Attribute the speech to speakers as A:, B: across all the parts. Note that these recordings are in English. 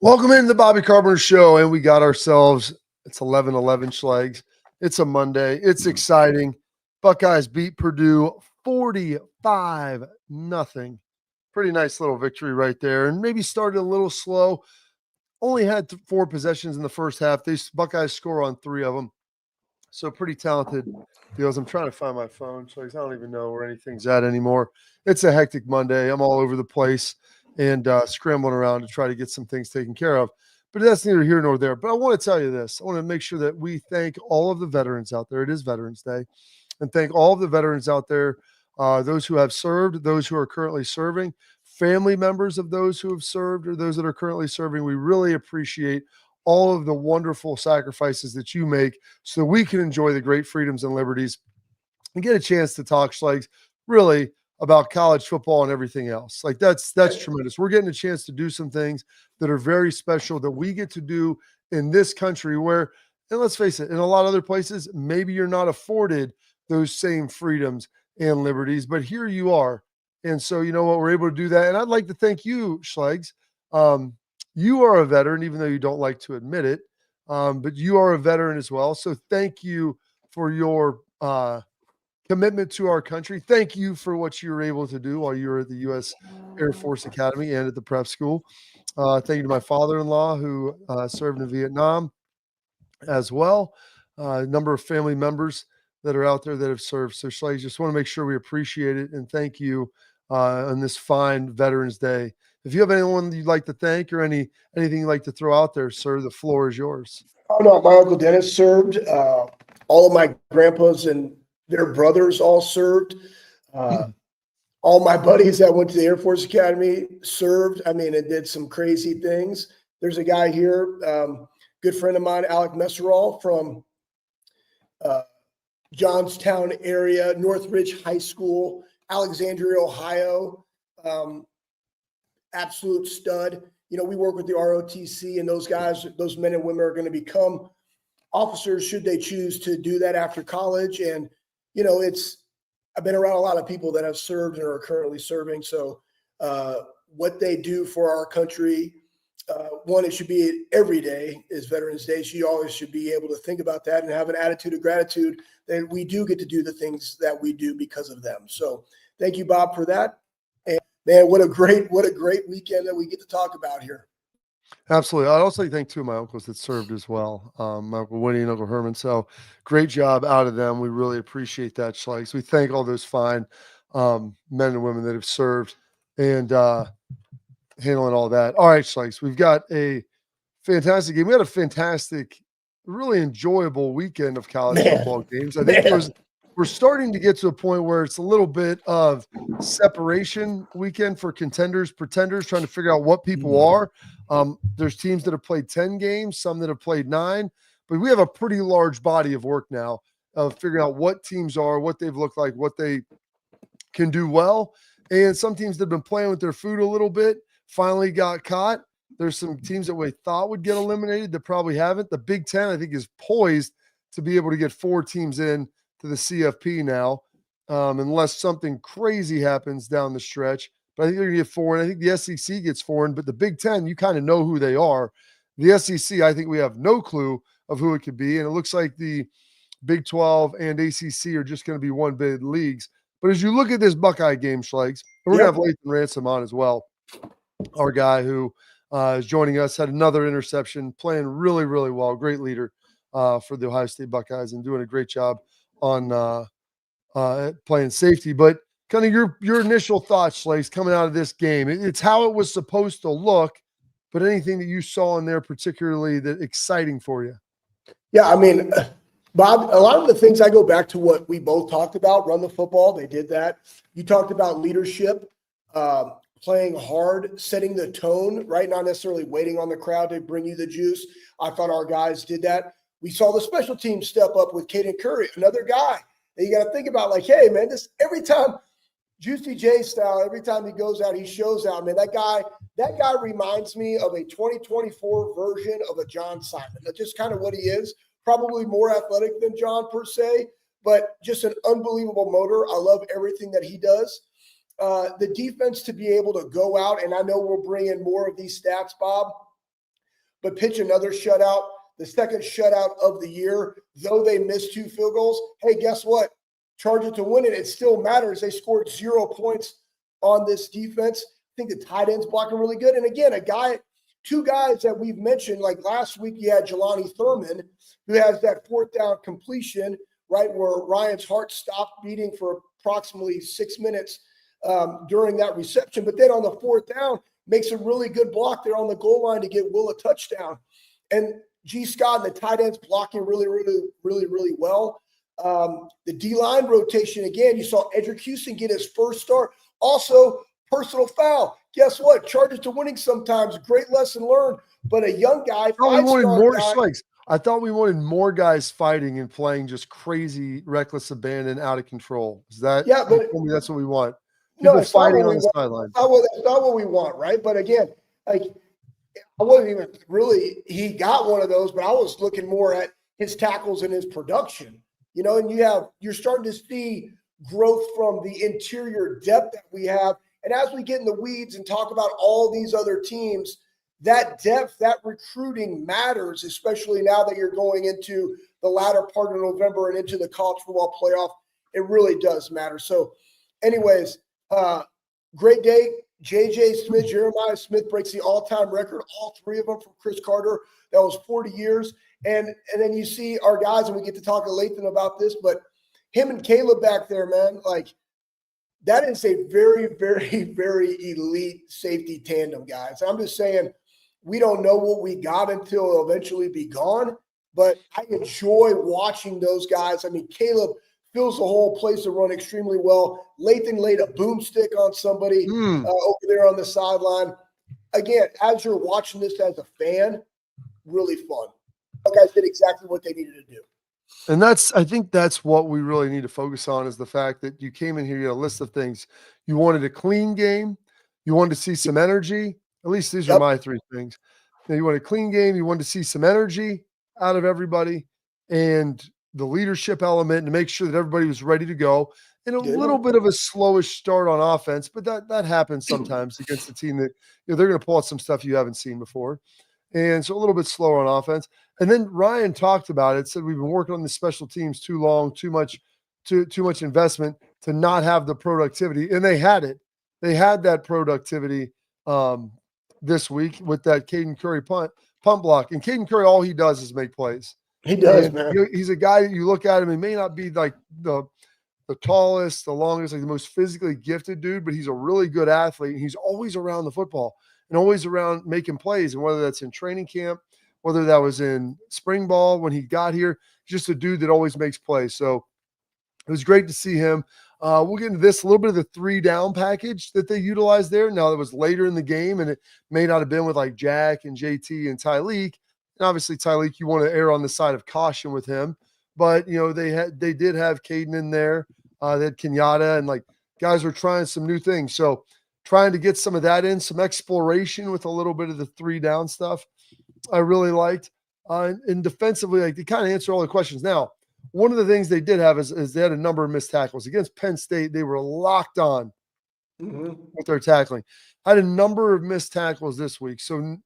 A: Welcome into the Bobby Carpenter Show, and we got ourselves, it's 11-11 Schlegs. It's a Monday. It's exciting. Buckeyes beat Purdue 45-0. Pretty nice little victory right there, and maybe started a little slow. Only had 4 possessions in the first half. These Buckeyes score on 3 of them. So pretty talented deals. I'm trying to find my phone, Schlegs. I don't even know where anything's at anymore. It's a hectic Monday. I'm all over the place and scrambling around to try to get some things taken care of. But that's neither here nor there. But I want to tell you this. I want to make sure that we thank all of the veterans out there. It is Veterans Day. And thank all of the veterans out there, those who have served, those who are currently serving, family members of those who have served or those that are currently serving. We really appreciate all of the wonderful sacrifices that you make so we can enjoy the great freedoms and liberties and get a chance to talk, Schlegs, really about college football and everything else. Like that's tremendous. We're getting a chance to do some things that are very special that we get to do in this country where, and let's face it, in a lot of other places, maybe you're not afforded those same freedoms and liberties, but here you are. And so, you know what, we're able to do that. And I'd like to thank you, Schlegs. You are a veteran, even though you don't like to admit it, but you are a veteran as well. So thank you for your commitment to our country. Thank you for what you were able to do while you were at the U.S. Air Force Academy and at the prep school. Thank you to my father-in-law who served in Vietnam as well. A number of family members that are out there that have served. So Schlegs, just want to make sure we appreciate it and thank you on this fine Veterans Day. If you have anyone you'd like to thank or anything you'd like to throw out there, sir, the floor is yours.
B: Oh, no, my Uncle Dennis served. All of my grandpas and their brothers all served. All my buddies that went to the Air Force Academy served. I mean, it did some crazy things. There's a guy here, good friend of mine, Alec Messerall from Johnstown area, Northridge High School, Alexandria, Ohio. Absolute stud. You know, we work with the ROTC, and those guys, those men and women are going to become officers should they choose to do that after college. And, you know, I've been around a lot of people that have served and are currently serving. So what they do for our country, one, it should be every day is Veterans Day. So you always should be able to think about that and have an attitude of gratitude that we do get to do the things that we do because of them. So thank you, Bob, for that. Man, what a great weekend that we get to talk about here.
A: Absolutely. I'd also thank 2 of my uncles that served as well, my Uncle Winnie and Uncle Herman. So great job out of them. We really appreciate that, Schlegs. We thank all those fine men and women that have served and handling all that. All right, Schlegs, we've got a fantastic game. We had a fantastic, really enjoyable weekend of college football games. I think we're starting to get to a point where it's a little bit of separation weekend for contenders, pretenders, trying to figure out what people are. There's teams that have played 10 games, some that have played 9, but we have a pretty large body of work now of figuring out what teams are, what they've looked like, what they can do well. And some teams that have been playing with their food a little bit finally got caught. There's some teams that we thought would get eliminated that probably haven't. The Big Ten, I think, is poised to be able to get 4 teams in to the CFP now, unless something crazy happens down the stretch. But I think they're going to get 4, and I think the SEC gets 4. But the Big Ten, you kind of know who they are. The SEC, I think we have no clue of who it could be, and it looks like the Big 12 and ACC are just going to be one big leagues. But as you look at this Buckeye game, Schlegs, we're going to have Lathan Ransom on as well, our guy who is joining us, had another interception, playing really, really well, great leader for the Ohio State Buckeyes and doing a great job on playing safety. But kind of your initial thoughts, Schlegs, coming out of this game. It's how it was supposed to look, but anything that you saw in there particularly that exciting for you?
B: Yeah, I mean, Bob, a lot of the things I go back to what we both talked about, run the football, they did that. You talked about leadership, playing hard, setting the tone, right? Not necessarily waiting on the crowd to bring you the juice. I thought our guys did that. We saw the special team step up with Caden Curry, another guy that you got to think about, like, hey, man, this every time, Juicy J style, every time he goes out, he shows out, man. That guy reminds me of a 2024 version of a John Simon. That's just kind of what he is. Probably more athletic than John per se, but just an unbelievable motor. I love everything that he does. The defense to be able to go out, and I know we'll bring in more of these stats, Bob, but pitch another shutout, the second shutout of the year, though they missed 2 field goals. Hey, guess what? Charge it to win it. It still matters. They scored 0 points on this defense. I think the tight end's blocking really good. And again, 2 guys that we've mentioned, like last week, you had Jelani Thurman, who has that 4th down completion, right, where Ryan's heart stopped beating for approximately 6 minutes during that reception. But then on the 4th down, makes a really good block there on the goal line to get Will a touchdown. And G. Scott and the tight ends blocking really, really, really, really well. The D-line rotation, again, you saw Edric Houston get his first start. Also, personal foul. Guess what? Charges to winning sometimes. Great lesson learned. But a young guy,
A: I thought we wanted more guys fighting and playing just crazy, reckless abandon, out of control. Is that?
B: Yeah, but
A: That's what we want.
B: People
A: no, fighting on the sideline.
B: That's not what we want, right? But again, like I wasn't even really. He got one of those, but I was looking more at his tackles and his production. You know, and you're starting to see growth from the interior depth that we have. And as we get in the weeds and talk about all these other teams, that depth, that recruiting matters, especially now that you're going into the latter part of November and into the college football playoff. It really does matter. So anyways, great day. J.J. Smith, Jeremiah Smith breaks the all-time record, all 3 of them from Chris Carter. That was 40 years. And then you see our guys, and we get to talk to Lathan about this, but him and Caleb back there, man, like that is a very, very, very elite safety tandem, guys. I'm just saying we don't know what we got until it'll eventually be gone, but I enjoy watching those guys. I mean, Caleb fills the whole place to run extremely well. Lathan laid a boomstick on somebody over there on the sideline. Again, as you're watching this as a fan, really fun. You guys did exactly what they needed to do.
A: And I think that's what we really need to focus on, is the fact that you came in here, you had a list of things. You wanted a clean game. You wanted to see some energy. At least these are my 3 things. Now, you want a clean game. You wanted to see some energy out of everybody and the leadership element to make sure that everybody was ready to go. And a little bit of a slowish start on offense, but that happens sometimes against a team that they're going to pull out some stuff you haven't seen before. And so a little bit slower on offense. And then Ryan talked about it, said we've been working on the special teams too long, too much investment to not have the productivity. And they had it. They had that productivity this week with that Caden Curry punt block. And Caden Curry, all he does is make plays.
B: He does, man.
A: He's a guy that you look at him, he may not be like the tallest, the longest, like the most physically gifted dude, but he's a really good athlete. And he's always around the football and always around making plays. And whether that's in training camp, whether that was in spring ball when he got here, he's just a dude that always makes plays. So it was great to see him. We'll get into this, a little bit of the 3-down package that they utilized there. Now, it was later in the game, and it may not have been with like Jack and JT and Tyleek. And obviously, Tyleek, you want to err on the side of caution with him. But, they did have Caden in there. They had Kenyatta, and like guys were trying some new things. So trying to get some of that in, some exploration with a little bit of the 3-down stuff I really liked. And defensively, like they kind of answer all the questions. Now, one of the things they did have is they had a number of missed tackles. Against Penn State, they were locked on with their tackling. Had a number of missed tackles this week. So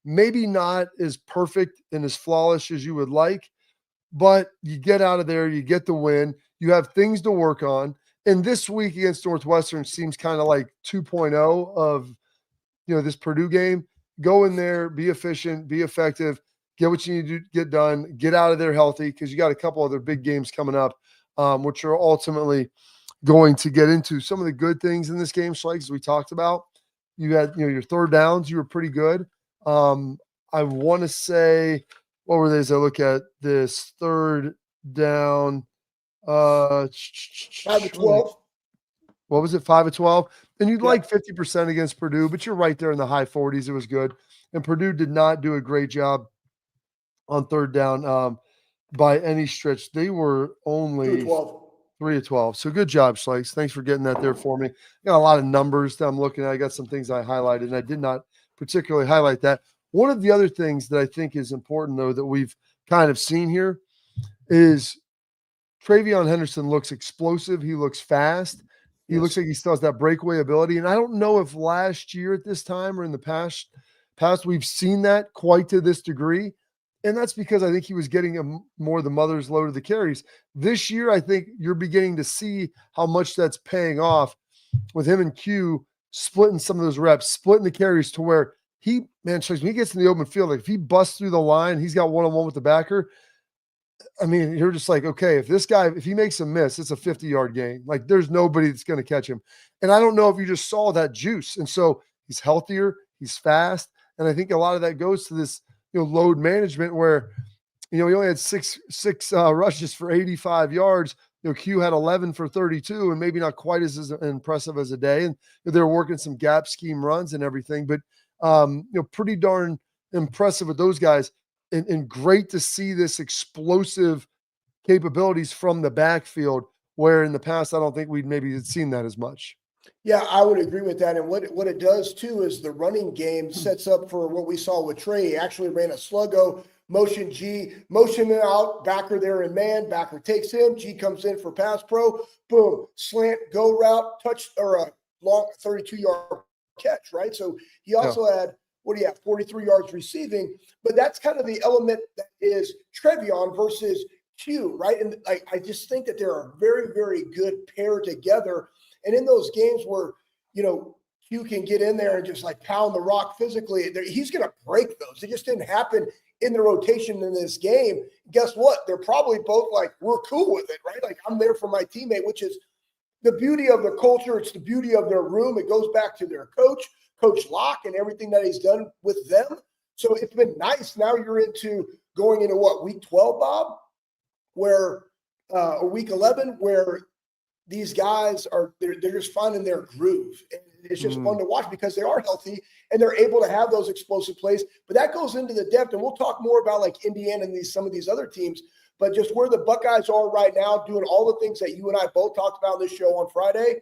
A: maybe not as perfect and as flawless as you would like, but you get out of there, you get the win, you have things to work on. And this week against Northwestern seems kind of like 2.0 of, this Purdue game. Go in there, be efficient, be effective, get what you need to get done, get out of there healthy, because you got a couple other big games coming up, which are ultimately going to get into some of the good things in this game. Schlegel, as we talked about, you had, your 3rd downs, you were pretty good. I want to say, what were they as I look at this 3rd down?
B: 5 of 12.
A: What was it? 5 of 12. And you'd like 50% against Purdue, but you're right there in the high 40s. It was good. And Purdue did not do a great job on 3rd down by any stretch. They were only 3 of 12. So good job, Schlegel. Thanks for getting that there for me. Got a lot of numbers that I'm looking at. I got some things I highlighted, and I did not particularly highlight that. One of the other things that I think is important, though, that we've kind of seen here is Travion Henderson looks explosive. He looks fast. He looks like he still has that breakaway ability. And I don't know if last year at this time or in the past past we've seen that quite to this degree. And that's because I think he was getting more the mother's load of the carries. This year, I think you're beginning to see how much that's paying off with him and Q splitting some of those reps, splitting the carries to where when he gets in the open field, like if he busts through the line, he's got one-on-one with the backer. I mean, you're just like, okay, if he makes a miss, it's a 50-yard gain. Like there's nobody that's going to catch him. And I don't know if you just saw that juice. And so he's healthier, he's fast. And I think a lot of that goes to this, load management where, he only had six rushes for 85 yards. Q had 11 for 32 and maybe not quite as impressive as a day. And they're working some gap scheme runs and everything, but pretty darn impressive with those guys and great to see this explosive capabilities from the backfield where in the past, I don't think we'd maybe seen that as much.
B: Yeah, I would agree with that. And what it does too is the running game sets up for what we saw with Trey. He actually ran a sluggo, motion G, motion out, backer there in man, backer takes him, G comes in for pass pro, boom, slant, go route, touch, or a long 32-yard catch, right? So he also had, 43 yards receiving, but that's kind of the element that is Trevion versus Q, right? And I just think that they're a very, very good pair together. And in those games where, Q can get in there and just like pound the rock physically, he's going to break those. It just didn't happen in the rotation in this game. Guess what? They're probably both like, we're cool with it, right? Like I'm there for my teammate, which is the beauty of their culture. It's the beauty of their room. It goes back to their coach, Coach Locke, and everything that he's done with them. So it's been nice. Now you're going into what, week 12, Bob? Or week 11, where these guys they're just finding their groove. And it's just fun to watch because they are healthy and they're able to have those explosive plays. But that goes into the depth, and we'll talk more about like Indiana and some of these other teams. But just where the Buckeyes are right now, doing all the things that you and I both talked about in this show on Friday,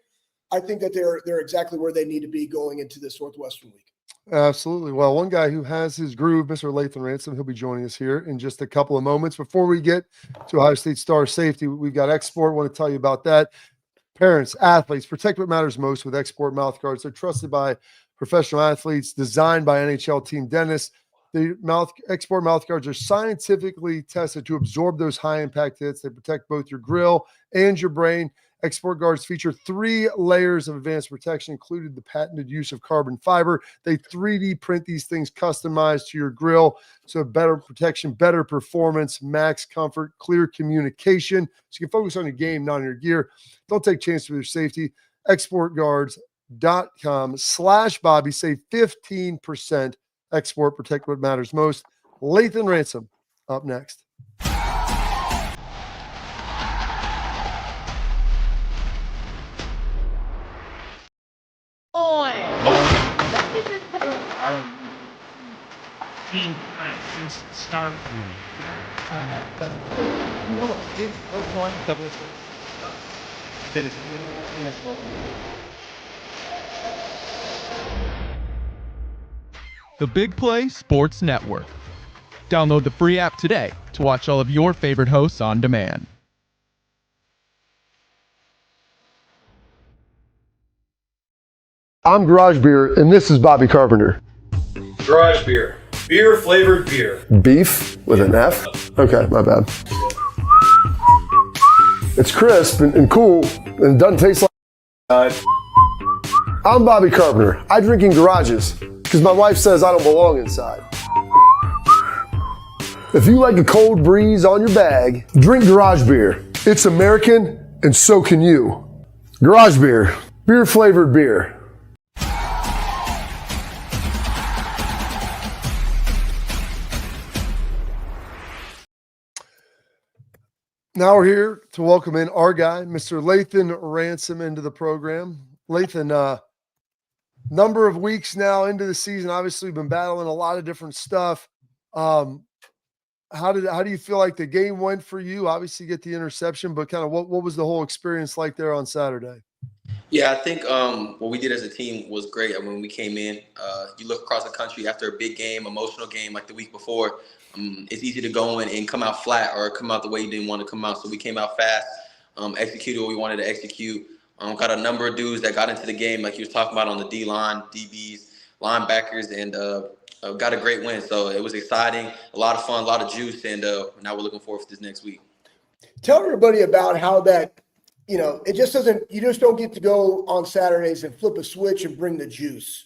B: I think that they're exactly where they need to be going into this Northwestern week.
A: Absolutely. Well, one guy who has his groove, Mr. Lathan Ransom, he'll be joining us here in just a couple of moments. Before we get to Ohio State star safety, we've got XSport. I want to tell you about that. Parents, athletes, protect what matters most with XSport mouthguards. They're trusted by professional athletes, designed by NHL team dentists. The XSport mouthguards are scientifically tested to absorb those high-impact hits. They protect both your grill and your brain. XSport guards feature 3 layers of advanced protection, including the patented use of carbon fiber. They 3D print these things customized to your grill, so better protection, better performance, max comfort, clear communication, so you can focus on your game, not on your gear. Don't take chances with your safety. XSportguards.com/Bobby. Save 15%. XSport, protect what matters most. Lathan Ransom up next.
C: The Big Play Sports Network. Download the free app today to watch all of your favorite hosts on demand.
A: I'm Garage Beer, and this is Bobby Carpenter.
D: Garage Beer. Beer flavored beer.
A: Beef with an F? Okay, my bad. It's crisp and cool, and it doesn't taste like... I'm Bobby Carpenter. I drink in garages, because my wife says I don't belong inside. If you like a cold breeze on your bag, drink Garage Beer. It's American, and so can you. Garage Beer. Beer flavored beer. Now we're here to welcome in our guy, Mr. Lathan Ransom, into the program. Lathan, number of weeks now into the season, obviously we've been battling a lot of different stuff. How do you feel like the game went for you? Obviously, you get the interception, but kind of what was the whole experience like there on Saturday?
E: Yeah, I think what we did as a team was great. When we came in, you look across the country after a big game, emotional game like the week before, it's easy to go in and come out flat or come out the way you didn't want to come out. So we came out fast, executed what we wanted to execute. Got a number of dudes that got into the game, like you was talking about on the D-line, DBs, linebackers, and got a great win. So it was exciting, a lot of fun, a lot of juice, and now we're looking forward to this next week.
B: Tell everybody about how that, it just doesn't, you just don't get to go on Saturdays and flip a switch and bring the juice,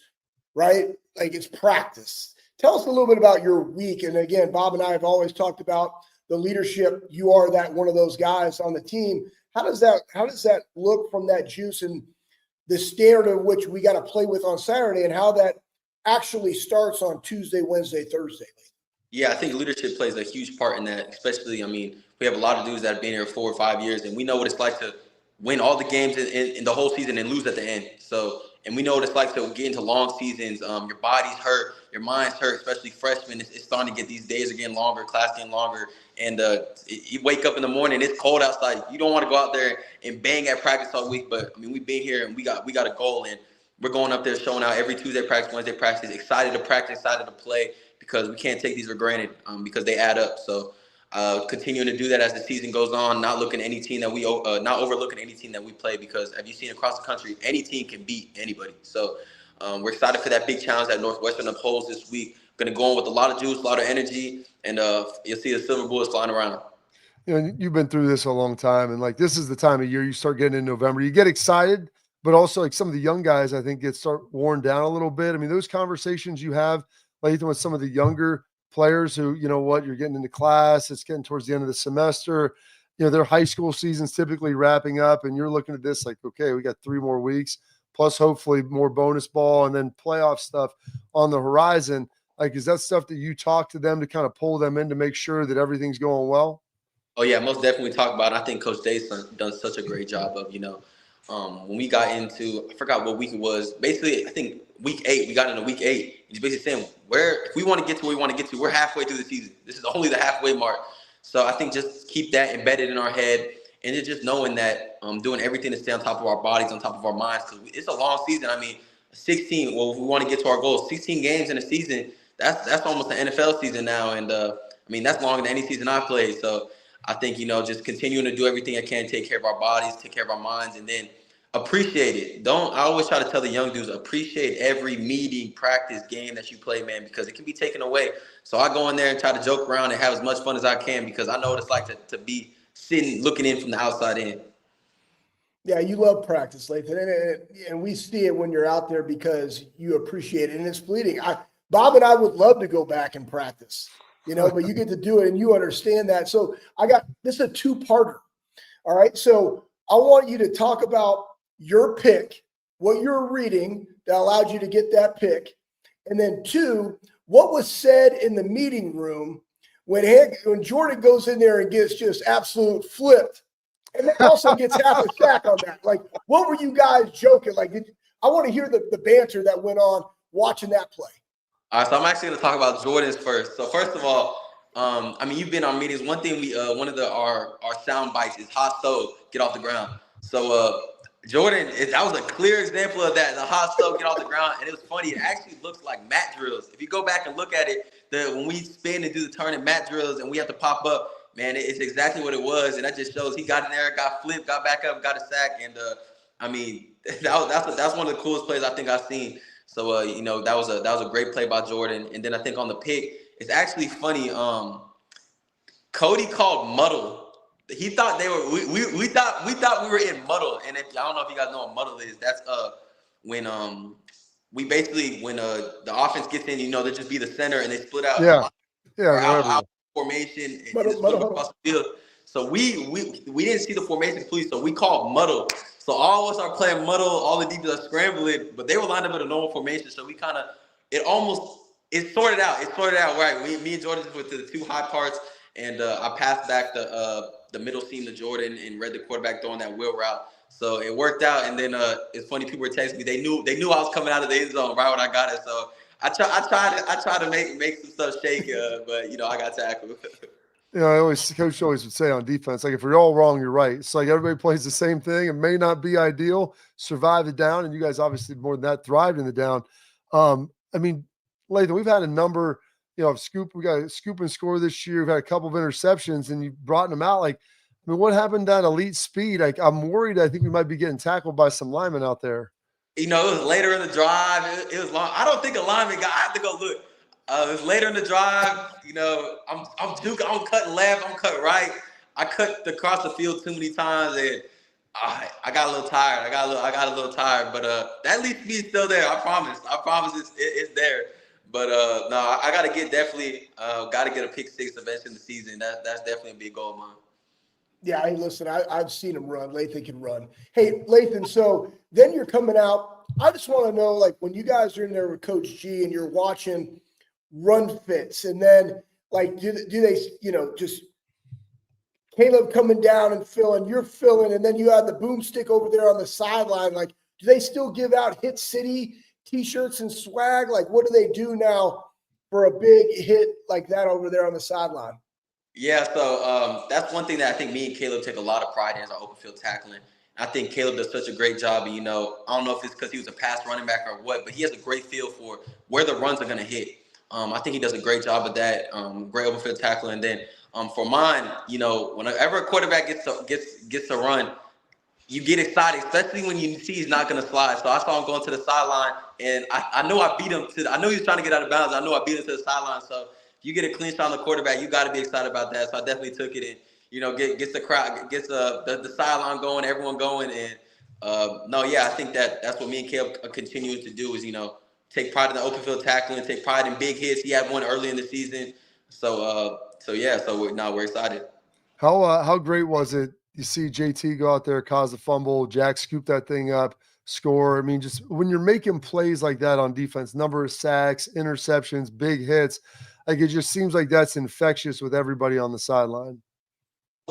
B: right? Like it's practice. Tell us a little bit about your week. And again, Bob and I have always talked about the leadership. You are that one of those guys on the team. How does that look from that juice and the standard of which we got to play with on Saturday, and how that actually starts on Tuesday, Wednesday, Thursday?
E: Yeah, I think leadership plays a huge part in that, especially, we have a lot of dudes that have been here 4 or 5 years, and we know what it's like to win all the games in the whole season and lose at the end. So, and we know what it's like to get into long seasons. Your body's hurt, your mind's hurt, especially freshmen. It's starting to get, these days are getting longer, class getting longer. And you wake up in the morning, it's cold outside. You don't want to go out there and bang at practice all week. But, we've been here and we got a goal, and we're going up there showing out every Tuesday practice, Wednesday practice, excited to practice, excited to play, because we can't take these for granted because they add up. So continuing to do that as the season goes on, not overlooking any team that we play, because have you seen across the country, any team can beat anybody. So we're excited for that big challenge that Northwestern upholds this week. Going to go on with a lot of juice, a lot of energy, and you'll see the silver bullets flying around.
A: You've been through this a long time, and this is the time of year you start getting in November. You get excited, but also some of the young guys, I think, start worn down a little bit. Those conversations you have, Lathan, with some of the younger players who, you're getting into class, it's getting towards the end of the semester, their high school season's typically wrapping up, and you're looking at this like, okay, we got 3 more weeks, plus hopefully more bonus ball and then playoff stuff on the horizon. Is that stuff that you talk to them to kind of pull them in to make sure that everything's going well?
E: Oh, yeah, most definitely talk about it. I think Coach Day's done such a great job of, when we got into, I forgot what week it was. Basically, I think week 8, we got into week 8. He's basically saying, if we want to get to where we want to get to, we're halfway through the season. This is only the halfway mark. So I think just keep that embedded in our head, and just knowing that doing everything to stay on top of our bodies, on top of our minds, because it's a long season. 16, if we want to get to our goals, 16 games in a season, that's almost an NFL season now. And, that's longer than any season I've played. So I think, just continuing to do everything I can, take care of our bodies, take care of our minds, and then appreciate it. I always try to tell the young dudes, appreciate every meeting, practice, game that you play, man, because it can be taken away. So I go in there and try to joke around and have as much fun as I can, because I know what it's like to be sitting, looking in from the outside in.
B: Yeah, you love practice, Lathan, and we see it when you're out there because you appreciate it, and it's fleeting. Bob and I would love to go back and practice, but you get to do it, and you understand that. So this is a 2-parter. All right, so I want you to talk about your pick, what you're reading that allowed you to get that pick, and then 2, what was said in the meeting room when Jordan goes in there and gets just absolute flipped, and then also gets half a sack on that. What were you guys joking? I want to hear the banter that went on watching that play.
E: All right, so I'm actually going to talk about Jordan's first. So first of all, you've been on meetings. One thing one of our sound bites is hot stove, get off the ground. So Jordan, that was a clear example of that. The hot stove, get off the ground, and it was funny. It actually looks like mat drills. If you go back and look at it, when we spin and do the turn in mat drills, and we have to pop up, man, it's exactly what it was, and that just shows he got in there, got flipped, got back up, got a sack, and that's one of the coolest plays I think I've seen. So that was a great play by Jordan. And then I think on the pick, it's actually funny. Cody called muddle. He thought they were. We thought we were in muddle. And I don't know if you guys know what muddle is. That's when the offense gets in, they just be the center and they split out. Out formation and split across the field. So we didn't see the formation clearly, so we called muddle. So all of us are playing muddle, all the defense are scrambling, but they were lined up in a normal formation. So we it sorted out. It sorted out right. Me and Jordan just went to the 2 high parts, and I passed back the middle seam to Jordan and read the quarterback throwing that wheel route. So it worked out. And then it's funny, people were texting me. They knew I was coming out of the end zone right when I got it. So I tried to make some stuff shake, but I got tackled.
A: Coach always would say on defense, if you're all wrong, you're right. It's everybody plays the same thing. It may not be ideal, survive the down, and you guys obviously more than that thrived in the down. Lathan, we've had a number, of we got a scoop and score this year. We've had a couple of interceptions, and you've brought them out. What happened to that elite speed? I'm worried. I think we might be getting tackled by some linemen out there.
E: It was later in the drive. It was long. I don't think a lineman got. I have to go look. It's later in the drive. You know, I'm juking. I'm cutting left. I'm cutting right. I cut across the field too many times, and I got a little tired. I got a little tired. But that lead speed is still there. I promise. It's there. But no, I gotta get a pick six eventually in the season. That's definitely a big goal of mine.
B: Yeah, hey, listen, I've seen him run. Lathan can run. Hey, Lathan, so then you're coming out. I just want to know, like, when you guys are in there with Coach G and you're watching run fits, and then, like, do they, just Caleb coming down and filling, you're filling, and then you have the boomstick over there on the sideline. Like, do they still give out Hit City T-shirts and swag? Like, what do they do now for a big hit like that over there on the sideline?
E: Yeah, so that's one thing that I think me and Caleb take a lot of pride in is our open field tackling. I think Caleb does such a great job. And, I don't know if it's because he was a pass running back or what, but he has a great feel for where the runs are going to hit. I think he does a great job of that. Great open field tackling. And then for mine, whenever a quarterback gets a run, you get excited, especially when you see he's not going to slide. So I saw him going to the sideline, and I know I beat him I know he was trying to get out of bounds. I know I beat him to the sideline. So if you get a clean shot on the quarterback, you got to be excited about that. So I definitely took it and, gets the crowd, gets the sideline going, everyone going. And I think that's what me and Caleb continue to do is, take pride in the open field tackling, take pride in big hits. He had one early in the season. So we're excited.
A: How great was it? You see JT go out there, cause the fumble, Jack scoop that thing up, score. I mean, just when you're making plays like that on defense, number of sacks, interceptions, big hits, like it just seems like that's infectious with everybody on the sideline.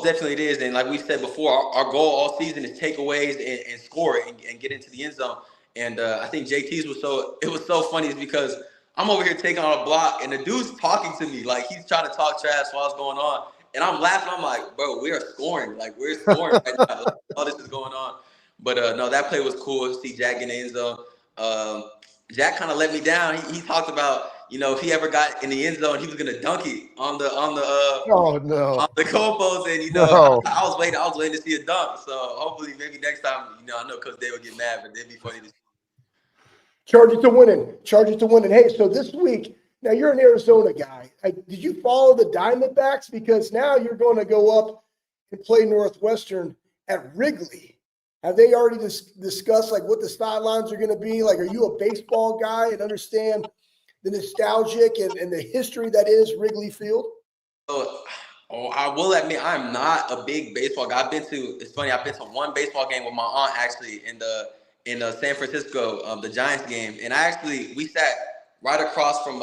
E: Definitely it is. And like we said before, our goal all season is takeaways and score and get into the end zone. And I think JT's was so funny is because I'm over here taking on a block and the dude's talking to me. Like he's trying to talk trash while it's going on. And I'm laughing. I'm like, bro, we are scoring. Like we're scoring right now. Like, all this is going on. But no, that play was cool. See Jack in the end zone. Jack kind of let me down. He talked about, if he ever got in the end zone, he was gonna dunk it on the goalpost. And I was waiting to see a dunk. So hopefully, maybe next time, I know Coach Day will get mad, but it'd be funny to see.
B: Charge it to winning. Hey, so this week, now you're an Arizona guy. Did you follow the Diamondbacks? Because now you're going to go up and play Northwestern at Wrigley. Have they already discussed like what the sidelines are going to be? Like, are you a baseball guy and understand the nostalgic and the history that is Wrigley Field?
E: I will admit I'm not a big baseball guy. I've been to one baseball game with my aunt actually in San Francisco, the Giants game, and we sat right across from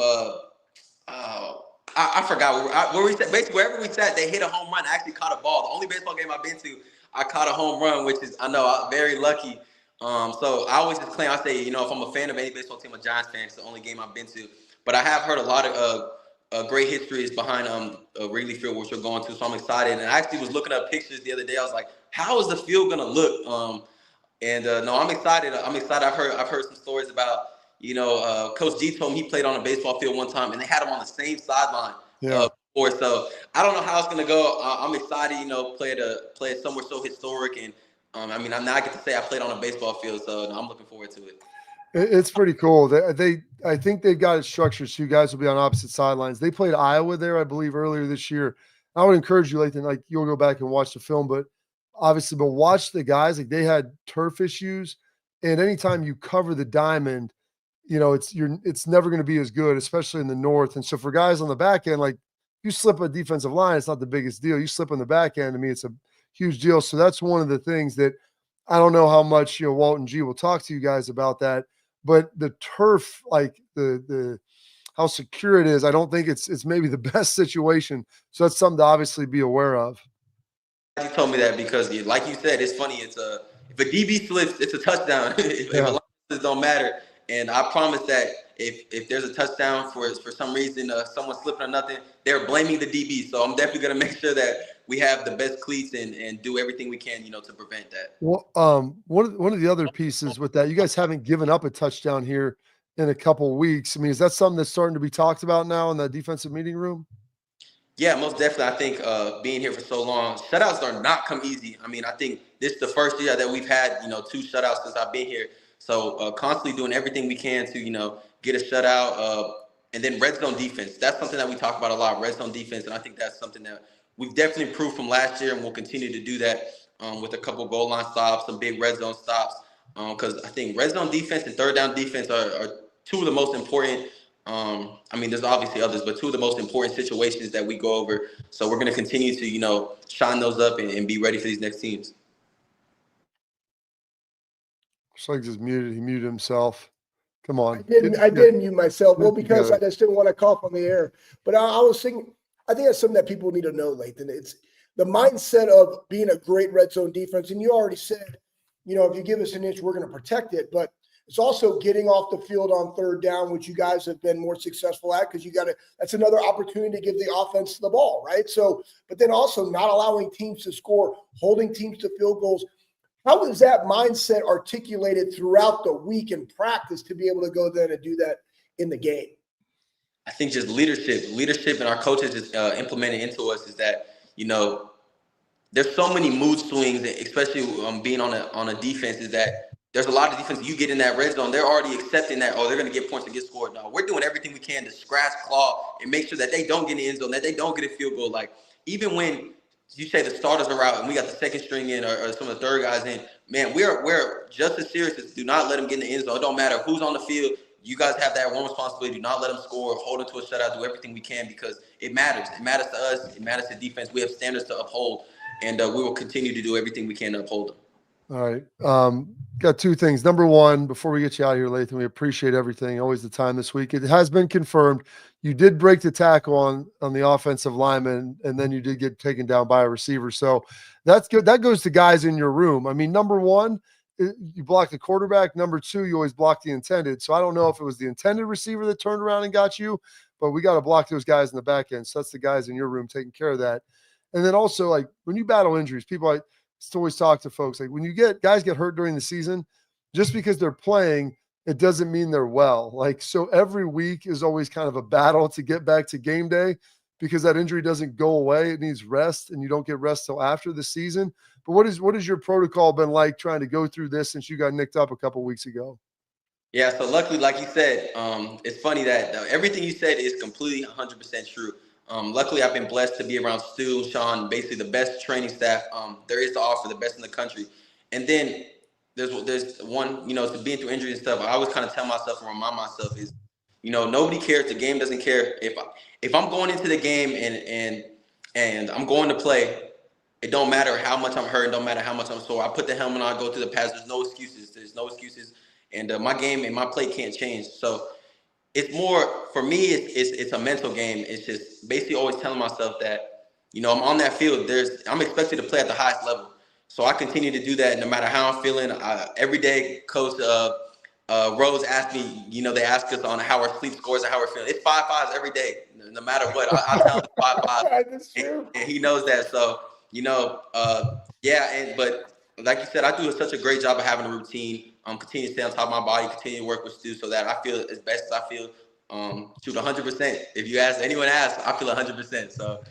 E: I forgot where we sat. Basically, wherever we sat, they hit a home run. I actually caught a ball. The only baseball game I've been to, I caught a home run, which is I'm very lucky. So I always just claim, I say, if I'm a fan of any baseball team, I'm a Giants fan. It's the only game I've been to. But I have heard a lot of great histories behind Wrigley Field, which we're going to. So I'm excited. And I actually was looking up pictures the other day. I was like, how is the field gonna look? No, I'm excited. I've heard some stories about, Coach G told me he played on a baseball field one time, and they had him on the same sideline.
A: Yeah.
E: Before. So I don't know how it's gonna go. I'm excited, play it somewhere so historic, and I get to say I played on a baseball field, so I'm looking forward to it.
A: It's pretty cool. I think they've got it structured so you guys will be on opposite sidelines. They played Iowa there, I believe, earlier this year. I would encourage you, Lathan, like you'll go back and watch the film, but watch the guys. Like they had turf issues, and anytime you cover the diamond, it's never going to be as good, especially in the north. And so for guys on the back end, like you slip a defensive line, it's not the biggest deal. You slip on the back end, to me, it's a huge deal. So that's one of the things that I don't know how much Walt and G will talk to you guys about that. But the turf, like the how secure it is, I don't think it's maybe the best situation. So that's something to obviously be aware of.
E: You told me that because, like you said, it's funny. If a DB slips, it's a touchdown. If a line slips, don't matter. And I promise that if there's a touchdown for some reason, someone slipping or nothing, they're blaming the DB. So I'm definitely going to make sure that we have the best cleats and do everything we can, to prevent that.
A: Well, one of the other pieces with that, you guys haven't given up a touchdown here in a couple of weeks. I mean, is that something that's starting to be talked about now in the defensive meeting room?
E: Yeah, most definitely. I think being here for so long, shutouts are not come easy. I think this is the first year that we've had, 2 shutouts since I've been here. So constantly doing everything we can to, get a shutout. And then red zone defense. That's something that we talk about a lot, red zone defense. And I think that's something that we've definitely improved from last year, and we'll continue to do that with a couple goal line stops, some big red zone stops. Because I think red zone defense and third down defense are two of the most important. I mean, there's obviously others, but two of the most important situations that we go over. So we're going to continue to, shine those up and be ready for these next teams.
A: Schlegel just muted. He muted himself. Come on.
B: I didn't mute myself. Well,
A: Get
B: because I
A: together.
B: just didn't want to cough on the air. But I was thinking, I think that's something that people need to know, Lathan. It's the mindset of being a great red zone defense. And you already said, if you give us an inch, we're going to protect it. But it's also getting off the field on third down, which you guys have been more successful at, because that's another opportunity to give the offense the ball, right? So, but then also not allowing teams to score, holding teams to field goals. How is that mindset articulated throughout the week in practice to be able to go there and do that in the game?
E: I think just leadership, and our coaches just implemented into us is that, there's so many mood swings, especially being on a defense, is that there's a lot of defense. You get in that red zone, they're already accepting that, they're going to get points and get scored. No, we're doing everything we can to scratch, claw, and make sure that they don't get in the end zone, that they don't get a field goal. Like, even when you say the starters are out and we got the second string in or some of the third guys in, man, we're just as serious as do not let them get in the end zone. It don't matter who's on the field. You guys have that one responsibility. Do not let them score, hold them to a shutout, do everything we can, because it matters. It matters to us. It matters to defense. We have standards to uphold, and we will continue to do everything we can to uphold them.
A: All right. Got two things. Number one, before we get you out of here, Lathan, we appreciate everything. Always the time this week. It has been confirmed. You did break the tackle on the offensive lineman, and then you did get taken down by a receiver. So that's good. That goes to guys in your room. I mean, number one, you block the quarterback. Number two, you always block the intended. So I don't know if it was the intended receiver that turned around and got you, but we got to block those guys in the back end. So that's the guys in your room taking care of that. And then also, like, when you battle injuries, people always talk to folks, like, when guys get hurt during the season, just because they're playing, it doesn't mean they're well. Like, so every week is always kind of a battle to get back to game day, because that injury doesn't go away. It needs rest, and you don't get rest till after the season. But what has your protocol been like trying to go through this since you got nicked up a couple weeks ago?
E: Yeah, so luckily, like you said, it's funny that everything you said is completely 100% true. Luckily, I've been blessed to be around Stu, Sean, basically the best training staff there is to offer, the best in the country. And then there's one, to being through injury and stuff, I always kind of tell myself and remind myself is, nobody cares. The game doesn't care. If I'm going into the game and I'm going to play, it don't matter how much I'm hurt. It don't matter how much I'm sore. I put the helmet on, I go through the pass. There's no excuses. And my game and my play can't change. So it's more, for me, it's a mental game. It's just basically always telling myself that, I'm on that field. I'm expected to play at the highest level. So I continue to do that no matter how I'm feeling. Every day, Coach Rose asked me, they ask us on how our sleep scores and how we're feeling. It's 5-5s every day, no matter what. I tell him 5-5.
B: That's true.
E: And he knows that. So, but like you said, I do such a great job of having a routine. Continue to stay on top of my body, continue to work with Stu so that I feel as best as I feel. Shoot 100%. If anyone asks, I feel 100%. So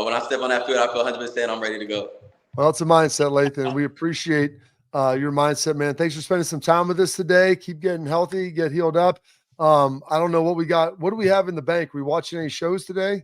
E: when I step on that field, I feel 100%. I'm ready to go. Well,
A: it's a mindset, Lathan. We appreciate your mindset, man. Thanks for spending some time with us today. Keep getting healthy, get healed up. I don't know what we got. What do we have in the bank? Are we watching any shows today?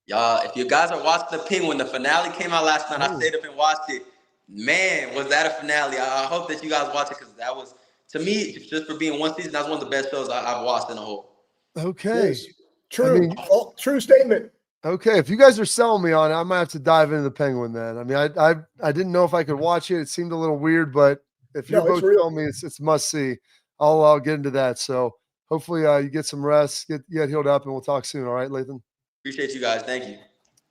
E: If you guys are watching the Penguin, the finale came out last night. I stayed up and watched it. Man, was that a finale? I hope that you guys watch it, because that was, to me, just for being one season, that's one of the best shows I've watched in a whole.
A: Okay.
B: Yes. True. True statement.
A: Okay. If you guys are selling me on it, I might have to dive into the Penguin then. I mean, I didn't know if I could watch it. It seemed a little weird, but if you're both telling me it's must see, I'll get into that. So hopefully you get some rest, get healed up, and we'll talk soon. All right, Lathan?
E: Appreciate you guys. Thank you.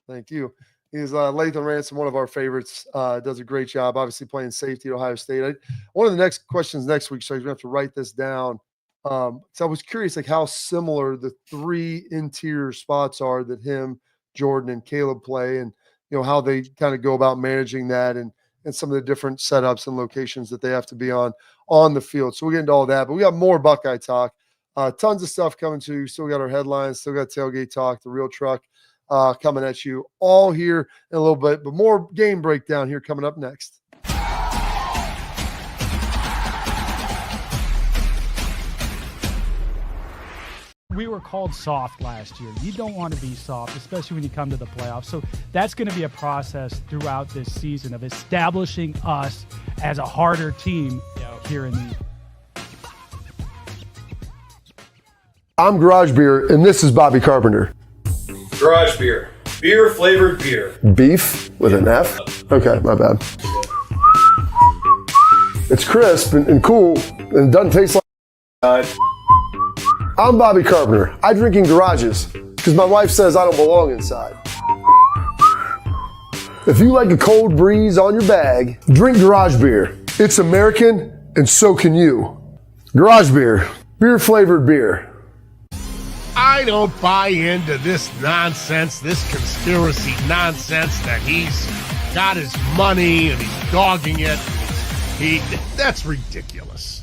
A: Thank you. He's Lathan Ransom, one of our favorites. Does a great job, obviously playing safety at Ohio State. One of the next questions next week, so you're going to have to write this down. So I was curious, like, how similar the three interior spots are that him, Jordan, and Caleb play, and how they kind of go about managing that, and some of the different setups and locations that they have to be on the field. So we'll get into all that, but we got more Buckeye talk. Tons of stuff coming to you. Still got our headlines, still got Tailgate Talk, the real truck. Coming at you all here in a little bit, but more game breakdown here coming up next.
F: We were called soft last year. You don't want to be soft, especially when you come to the playoffs. So that's going to be a process throughout this season of establishing us as a harder team here in the.
A: I'm Garage Beer, and this is Bobby Carpenter.
D: Garage beer. Beer flavored beer.
A: Beef with an F? Okay, my bad. It's crisp and cool, and it doesn't taste like. I'm Bobby Carpenter. I drink in garages because my wife says I don't belong inside. If you like a cold breeze on your bag, drink garage beer. It's American, and so can you. Garage beer. Beer flavored beer.
G: I don't buy into this nonsense, this conspiracy nonsense that he's got his money and he's dogging it. That's ridiculous.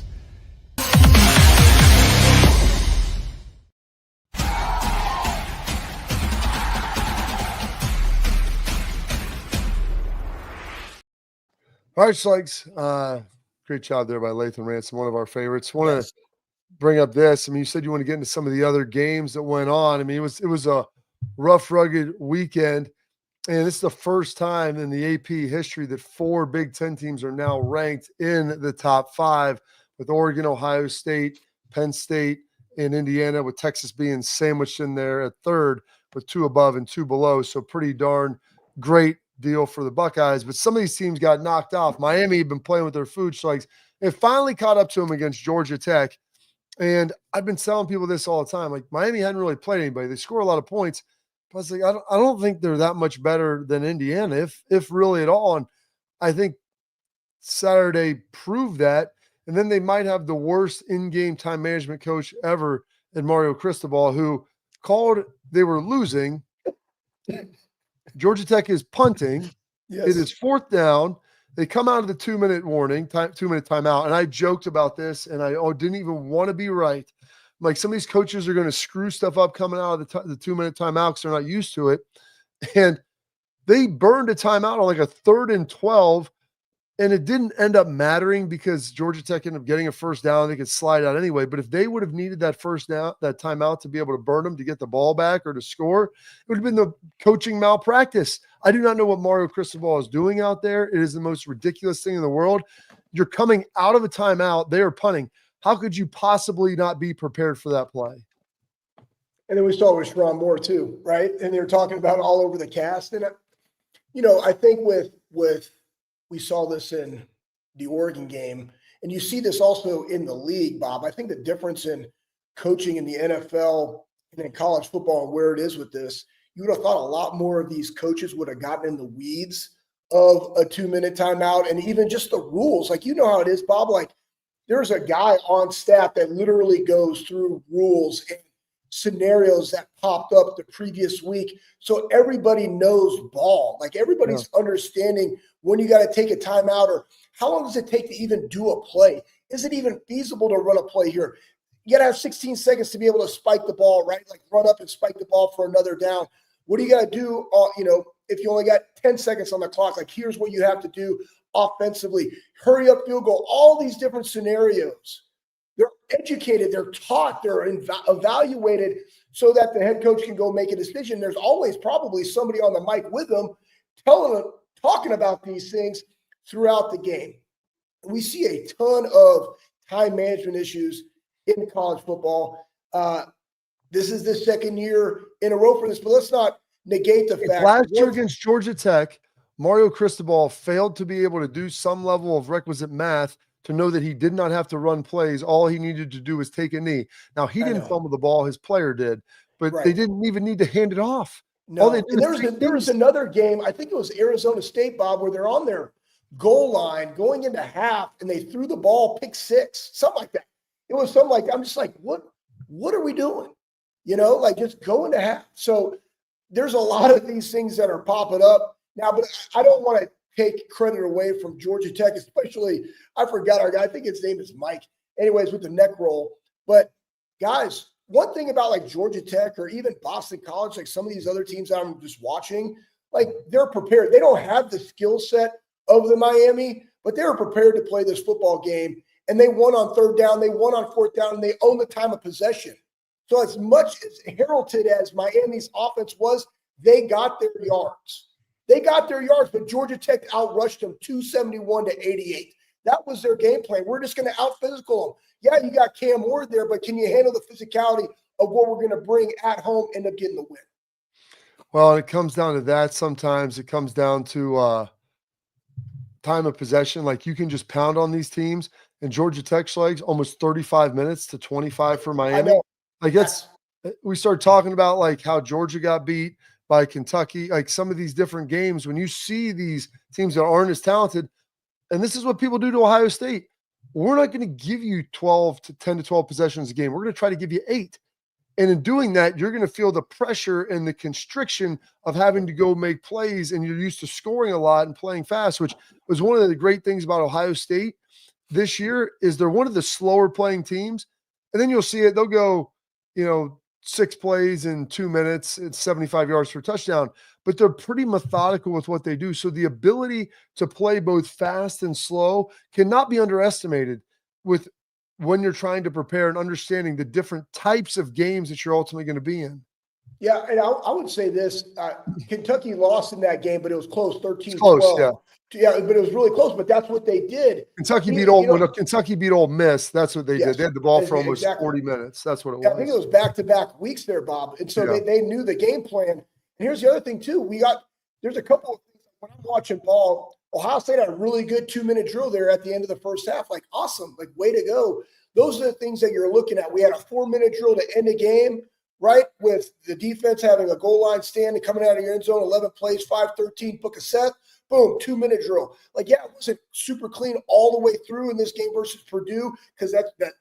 A: All right, Schlegel. Great job there by Lathan Ransom, one of our favorites. Want to bring up this. I mean, you said you want to get into some of the other games that went on. I mean, it was a rough, rugged weekend, and this is the first time in the AP history that 4 Big Ten teams are now ranked in the top 5, with Oregon, Ohio State, Penn State, and Indiana, with Texas being sandwiched in there at 3rd with 2 above and 2 below. So pretty darn great deal for the Buckeyes. But some of these teams got knocked off. Miami had been playing with their food strikes. It finally caught up to them against Georgia Tech. And I've been telling people this all the time. Like, Miami hadn't really played anybody. They score a lot of points. But I was like, I don't think they're that much better than Indiana, if really at all. And I think Saturday proved that. And then they might have the worst in-game time management coach ever in Mario Cristobal, who called they were losing. Georgia Tech is punting.
B: Yes.
A: It is 4th down. They come out of the 2-minute warning, 2-minute timeout. And I joked about this, and I didn't even want to be right. Like, some of these coaches are going to screw stuff up coming out of the 2-minute timeout because they're not used to it. And they burned a timeout on like a 3rd and 12, and it didn't end up mattering because Georgia Tech ended up getting a first down. They could slide out anyway. But if they would have needed that first down, that timeout to be able to burn them to get the ball back or to score, it would have been the coaching malpractice. I do not know what Mario Cristobal is doing out there. It is the most ridiculous thing in the world. You're coming out of a timeout. They are punting. How could you possibly not be prepared for that play?
B: And then we saw with Sharon Moore too, right? And they were talking about it all over the cast. And, you know, I think with we saw this in the Oregon game, and you see this also in the league, Bob. I think the difference in coaching in the NFL and in college football and where it is with this, you would have thought a lot more of these coaches would have gotten in the weeds of a 2-minute timeout and even just the rules. Like, you know how it is, Bob. Like, there's a guy on staff that literally goes through rules and scenarios that popped up the previous week. So everybody knows ball. Like, everybody's understanding when you got to take a timeout, or how long does it take to even do a play? Is it even feasible to run a play here? You got to have 16 seconds to be able to spike the ball, right? Like, run up and spike the ball for another down. What do you got to do, if you only got 10 seconds on the clock? Like, here's what you have to do offensively. Hurry up field goal. All these different scenarios. They're educated, they're taught, they're evaluated so that the head coach can go make a decision. There's always probably somebody on the mic with them talking about these things throughout the game. We see a ton of time management issues in college football. This is the 2nd year in a row for this, but let's not negate the fact.
A: Last year against Georgia Tech, Mario Cristobal failed to be able to do some level of requisite math to know that he did not have to run plays. All he needed to do was take a knee. Now, he didn't fumble the ball. His player did. But they didn't even need to hand it off.
B: No, and there was another game, I think it was Arizona State, Bob, where they're on their goal line going into half, and they threw the ball, pick 6, something like that. It was something like, I'm just like, what are we doing? Like, just go into half. So there's a lot of these things that are popping up now, but I don't want to take credit away from Georgia Tech, especially, I forgot our guy, I think his name is Mike, anyways, with the neck roll. But guys, one thing about like Georgia Tech or even Boston College, like some of these other teams that I'm just watching, like, they're prepared. They don't have the skill set of the Miami, but they're prepared to play this football game. And they won on 3rd down, they won on 4th down, and they own the time of possession. So as much as heralded as Miami's offense was, they got their yards. They got their yards, but Georgia Tech outrushed them 271-88. That was their game plan. We're just going to out-physical them. Yeah, you got Cam Ward there, but can you handle the physicality of what we're going to bring at home, end up getting the win?
A: Well, it comes down to that. Sometimes it comes down to time of possession. Like you can just pound on these teams, and Georgia Tech's legs almost 35 minutes to 25 for Miami. Like we start talking about like how Georgia got beat by Kentucky, like some of these different games. When you see these teams that aren't as talented, and this is what people do to Ohio State, we're not going to give you 10 to 12 possessions a game. We're going to try to give you 8. And in doing that, you're going to feel the pressure and the constriction of having to go make plays, and you're used to scoring a lot and playing fast, which was one of the great things about Ohio State this year is they're one of the slower playing teams. And then you'll see it. They'll go, 6 plays in 2 minutes. It's 75 yards for a touchdown, but they're pretty methodical with what they do. So the ability to play both fast and slow cannot be underestimated with when you're trying to prepare and understanding the different types of games that you're ultimately going to be in.
B: Yeah, and I would say this. Kentucky lost in that game, but it was close, 13-12.
A: Close, yeah.
B: Yeah, but it was really close, but that's what they did.
A: Kentucky beat Ole Miss, that's what they did. They had the ball for almost 40 minutes. That's what it was.
B: I think it was back-to-back weeks there, Bob. And so they knew the game plan. And here's the other thing, too. There's a couple of things. When I'm watching ball, Ohio State had a really good 2-minute drill there at the end of the first half. Like, awesome. Like, way to go. Those are the things that you're looking at. We had a 4-minute drill to end the game, right, with the defense having a goal line stand and coming out of your end zone, 11 plays, 5-13, book a set. Boom, 2-minute drill. Like, yeah, it wasn't super clean all the way through in this game versus Purdue because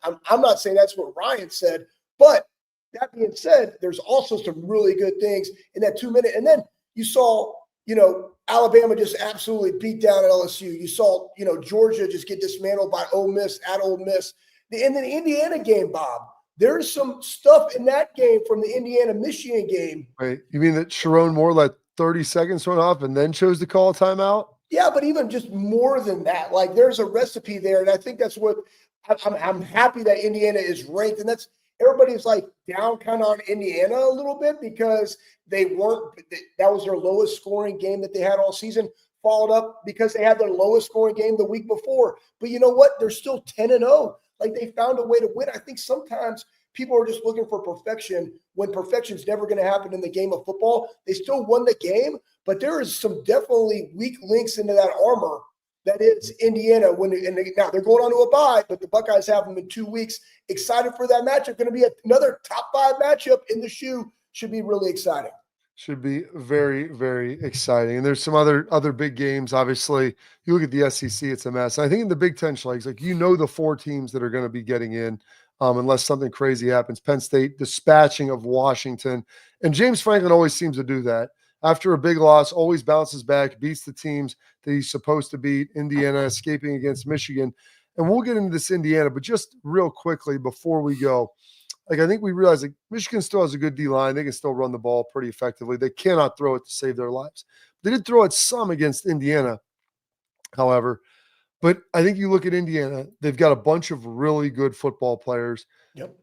B: I'm not saying that's what Ryan said. But that being said, there's also some really good things in that 2-minute. And then you saw, Alabama just absolutely beat down at LSU. You saw, Georgia just get dismantled by Ole Miss at Ole Miss. And then the Indiana game, Bob, there's some stuff in that game from the Indiana-Michigan game.
A: Right. You mean that Sharon Moore let 30 seconds went off and then chose to call a timeout?
B: Yeah, but even just more than that, like there's a recipe there. And I think that's what I'm happy that Indiana is ranked. And that's everybody's like down kind of on Indiana a little bit because that was their lowest scoring game that they had all season, followed up because they had their lowest scoring game the week before. But you know what? They're still 10-0. Like they found a way to win. I think sometimes people are just looking for perfection when perfection's never going to happen in the game of football. They still won the game, but there is some definitely weak links into that armor that is Indiana. Now they're going on to a bye, but the Buckeyes have them in 2 weeks. Excited for that matchup. Going to be another top 5 matchup in the shoe. Should be really exciting.
A: Should be very, very exciting. And there's some other big games. Obviously, you look at the SEC, it's a mess. I think in the Big Ten, Schlegs, like the 4 teams that are going to be getting in, unless something crazy happens. Penn State dispatching of Washington. And James Franklin always seems to do that. After a big loss, always bounces back, beats the teams that he's supposed to beat. Indiana escaping against Michigan. And we'll get into this Indiana, but just real quickly before we go, like I think we realize that Michigan still has a good D-line. They can still run the ball pretty effectively. They cannot throw it to save their lives. They did throw it some against Indiana, however. But I think you look at Indiana, they've got a bunch of really good football players,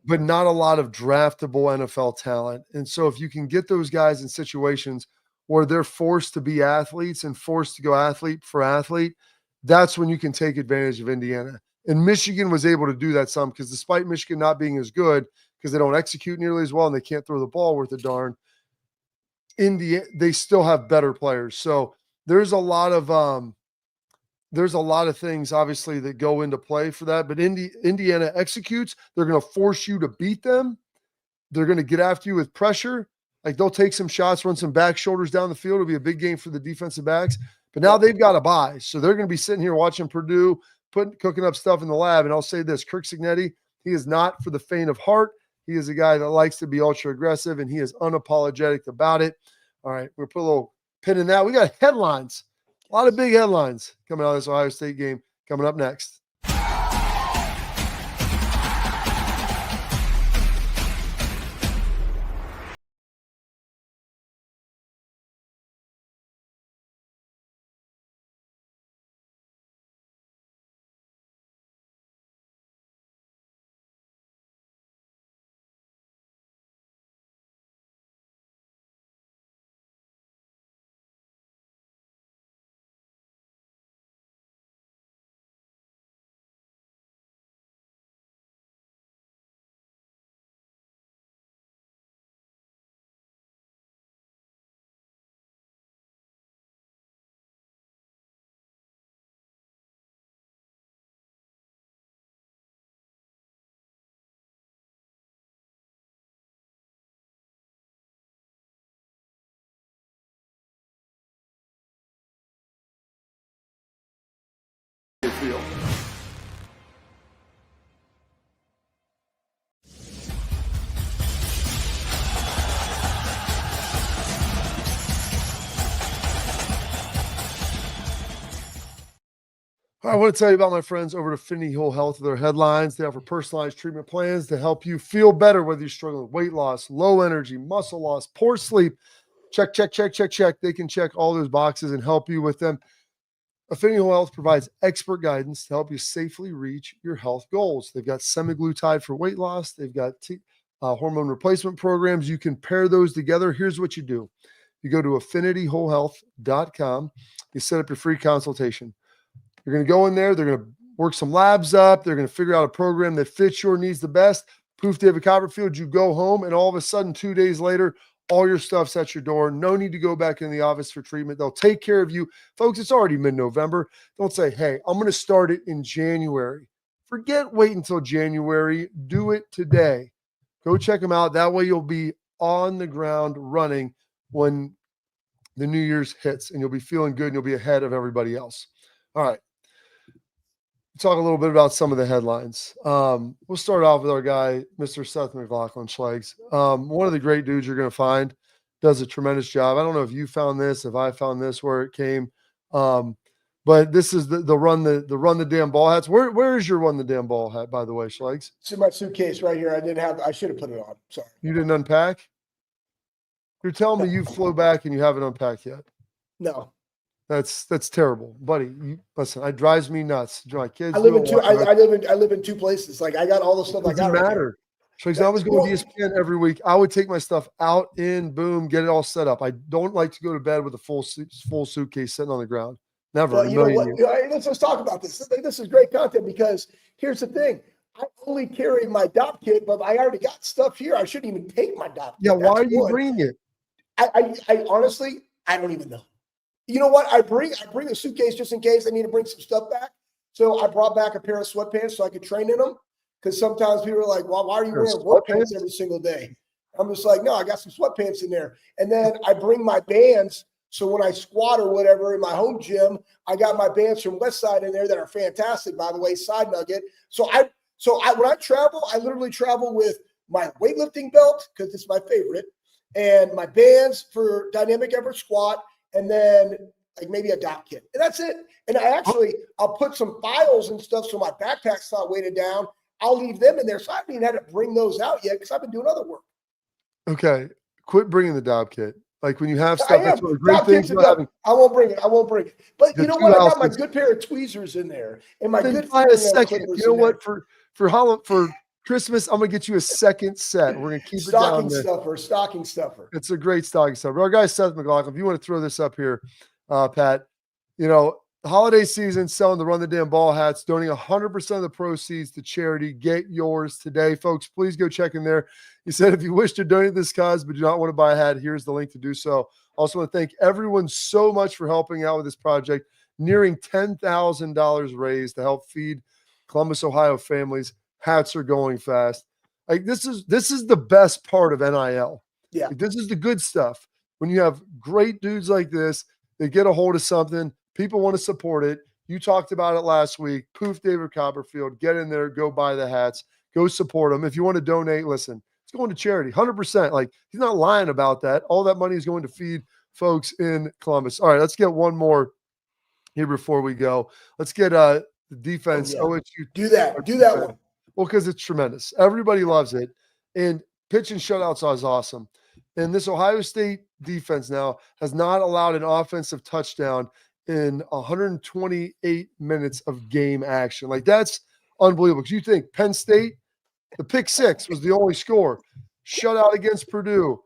A: but not a lot of draftable NFL talent. And so if you can get those guys in situations where they're forced to be athletes and forced to go athlete for athlete, that's when you can take advantage of Indiana. And Michigan was able to do that some because despite Michigan not being as good, because they don't execute nearly as well and they can't throw the ball worth a darn, they still have better players. So there's a lot of things obviously that go into play for that. But Indiana executes. They're going to force you to beat them. They're going to get after you with pressure. Like they'll take some shots, run some back shoulders down the field. It'll be a big game for the defensive backs. But now they've got a bye. So they're going to be sitting here watching Purdue, cooking up stuff in the lab. And I'll say this, Kirk Cignetti, he is not for the faint of heart. He is a guy that likes to be ultra aggressive, and he is unapologetic about it. All right, we'll put a little pin in that. We got headlines, a lot of big headlines coming out of this Ohio State game coming up next. field. I want to tell you about my friends over at Affinity Whole Health. Their headlines. They offer personalized treatment plans to help you feel better, whether you're struggling with weight loss, low energy, muscle loss, poor sleep. Check. They can check all those boxes and help you with them. Affinity Whole Health provides expert guidance to help you safely reach your health goals. They've got semaglutide for weight loss. They've got hormone replacement programs. You can pair those together. Here's what you do. You go to affinityWholeHealth.com. You set up your free consultation. You're going to go in there. They're going to work some labs up. They're going to figure out a program that fits your needs the best. Poof, David Copperfield, you go home, and all of a sudden, 2 days later, all your stuff's at your door. No need to go back in the office for treatment. They'll take care of you. Folks, it's already mid-November. Don't say, hey, I'm going to start it in January. Forget wait until January. Do it today. Go check them out. That way you'll be on the ground running when the New Year's hits, and you'll be feeling good, and you'll be ahead of everybody else. All right. Talk a little bit about some of the headlines. We'll start off with our guy, Mr. Seth McLaughlin, Schlegs. One of the great dudes you're going to find, does a tremendous job. I don't know if you found this, if I found this, where it came. But this is the run the damn ball hats. Where is your run the damn ball hat, by the way, Schlegs?
B: It's in my suitcase right here. I should have put it on. Sorry.
A: You didn't unpack? You're telling me you flew back and you haven't unpacked yet?
B: No.
A: That's terrible, buddy. Listen, it drives me nuts. My kids.
B: I live in two places. Like I got all the stuff I got.
A: Doesn't matter. So I was going to ESPN every week. I would take my stuff out, boom, get it all set up. I don't like to go to bed with a full suitcase sitting on the ground. Never.
B: Well, you know what? Let's talk about this. This is great content because here's the thing. I only carry my DOP kit, but I already got stuff here. I shouldn't even take my DOP kit.
A: Yeah, why are you bringing it?
B: I honestly, I don't even know. You know what? I bring a suitcase just in case I need to bring some stuff back. So I brought back a pair of sweatpants so I could train in them. Because sometimes people are like, well, why are you wearing work pants every single day? I'm just like, no, I got some sweatpants in there. And then I bring my bands. So when I squat or whatever in my home gym, I got my bands from Westside in there that are fantastic, by the way, side nugget. So when I travel, I literally travel with my weightlifting belt because it's my favorite, and my bands for dynamic effort squat, and then like maybe a DOP kit. And that's it. And I'll put some files and stuff so my backpack's not weighted down. I'll leave them in there. So I haven't even had to bring those out yet because I've been doing other work. Okay.
A: Quit bringing the DOP kit. Like when you have stuff, that's one of the great things about having.
B: I won't bring it. But you know what? I got my good pair of tweezers in there. And my good
A: buy a second. You know what? For Christmas, I'm going to get you a second set. We're going to keep it down there.
B: Stocking stuffer.
A: It's a great stocking stuffer. Our guy, Seth McLaughlin, if you want to throw this up here, Pat, the holiday season, selling the Run the Damn Ball hats, donating 100% of the proceeds to charity. Get yours today, folks. Please go check in there. He said, if you wish to donate this cause but do not want to buy a hat, here's the link to do so. Also want to thank everyone so much for helping out with this project. Nearing $10,000 raised to help feed Columbus, Ohio families. Hats are going fast. Like this is the best part of NIL.
B: Yeah.
A: Like, this is the good stuff. When you have great dudes like this, they get a hold of something. People want to support it. You talked about it last week. Poof, David Copperfield. Get in there. Go buy the hats. Go support them. If you want to donate, listen, it's going to charity. 100%. Like, he's not lying about that. All that money is going to feed folks in Columbus. All right, let's get one more here before we go. Let's get the defense.
B: Oh, yeah.
A: OSU.
B: Do that one.
A: Well, because it's tremendous. Everybody loves it. And pitching shutouts is awesome. And this Ohio State defense now has not allowed an offensive touchdown in 128 minutes of game action. Like, that's unbelievable. Because you think Penn State, the pick six was the only score. Shutout against Purdue.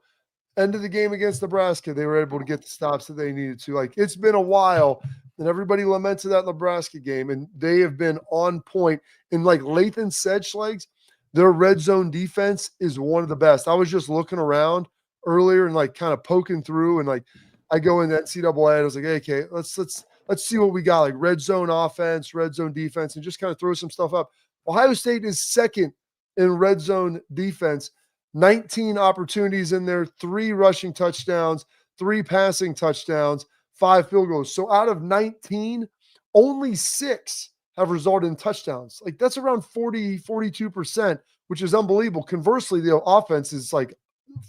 A: End of the game against Nebraska, they were able to get the stops that they needed to. Like, it's been a while, and everybody lamented that Nebraska game, and they have been on point. And like Lathan said, Schlegs, their red zone defense is one of the best. I was just looking around earlier and like kind of poking through, and like I go in that NCAA, I was like, hey, okay, let's see what we got, like red zone offense, red zone defense, and just kind of throw some stuff up. Ohio State is second in red zone defense. 19 opportunities in there, 3 rushing touchdowns, 3 passing touchdowns, 5 field goals. So out of 19, only 6 have resulted in touchdowns. Like that's around 42%, which is unbelievable. Conversely, the offense is like